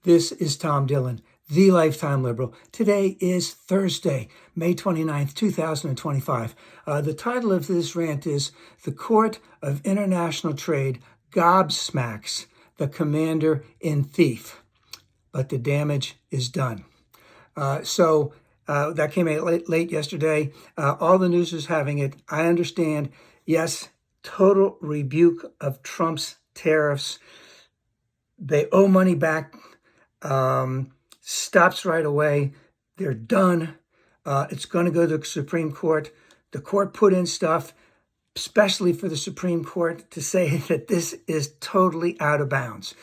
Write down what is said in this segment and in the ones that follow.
This is Tom Dillon, the Lifetime Liberal. Today is Thursday, May 29th, 2025. The title of this rant is "The Court of International Trade Gobsmacks the Commander-in-Chief, but the damage is done." That came out late yesterday. All the news is having it. I understand. Yes, total rebuke of Trump's tariffs. They owe money back. Stops right away. They're done. It's going to go to the Supreme Court. The court put in stuff, especially for the Supreme Court, to say that this is totally out of bounds.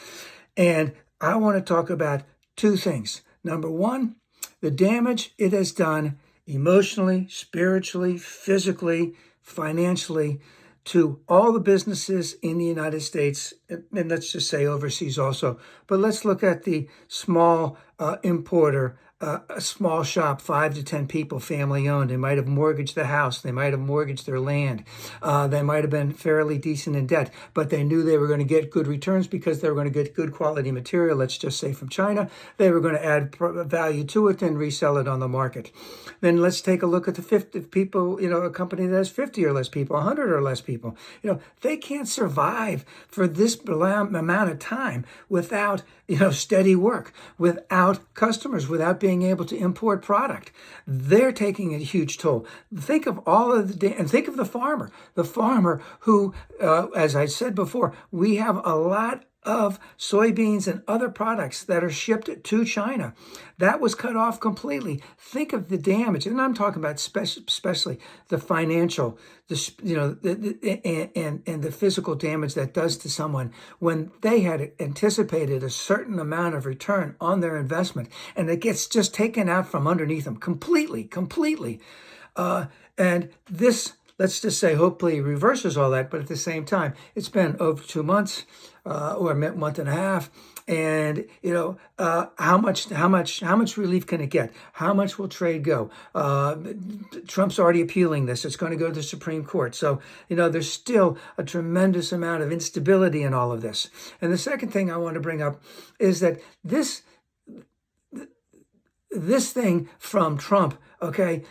And I want to talk about two things. Number one, the damage it has done emotionally, spiritually, physically, financially to all the businesses in the United States, and let's just say overseas also. But let's look at the small importer, a small shop, 5 to 10 people, family owned. They might have mortgaged the house. They might have mortgaged their land. They might have been fairly decent in debt, but they knew they were going to get good returns because they were going to get good quality material, let's just say from China. They were going to add value to it and resell it on the market. Then let's take a look at the 50 people, a company that has 50 or less people, 100 or less people. They can't survive for this amount of time without, steady work, without customers, without being able to import product. They're taking a huge toll. Think of all of and think of the farmer who, as I said before, we have a lot of soybeans and other products that are shipped to China. That was cut off completely. Think of the damage, and I'm talking about especially the financial, and the physical damage that does to someone when they had anticipated a certain amount of return on their investment, and it gets just taken out from underneath them completely. And this, let's just say, hopefully reverses all that. But at the same time, it's been over 2 months or a month and a half. And, how much relief can it get? How much will trade go? Trump's already appealing this. It's going to go to the Supreme Court. So, there's still a tremendous amount of instability in all of this. And the second thing I want to bring up is that this thing from Trump,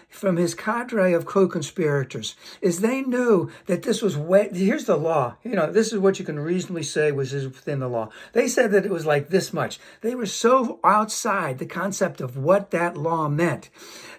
from his cadre of co-conspirators, is they knew that this was here's the law. This is what you can reasonably say was within the law. They said that it was like this much. They were so outside the concept of what that law meant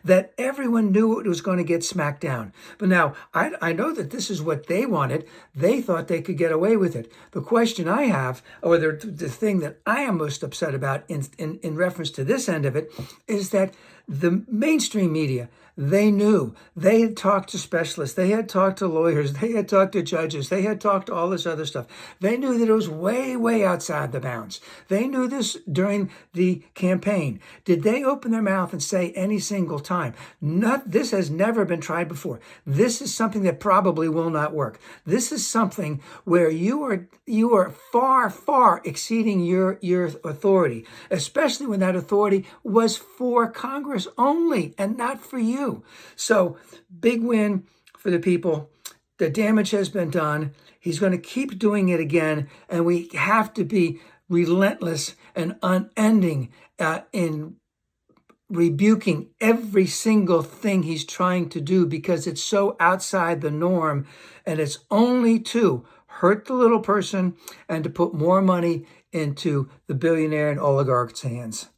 that everyone knew it was going to get smacked down. But now, I know that this is what they wanted. They thought they could get away with it. The question I have, or the thing that I am most upset about in reference to this end of it, is that the mainstream media, they knew. They had talked to specialists. They had talked to lawyers. They had talked to judges. They had talked to all this other stuff. They knew that it was way, way outside the bounds. They knew this during the campaign. Did they open their mouth and say any single time, this has never been tried before. This is something that probably will not work. This is something where you are far, far exceeding your authority, especially when that authority was for Congress only and not for you. So, big win for the people. The damage has been done. He's going to keep doing it again, and we have to be relentless and unending in rebuking every single thing he's trying to do, because it's so outside the norm, and it's only to hurt the little person and to put more money into the billionaire and oligarch's hands.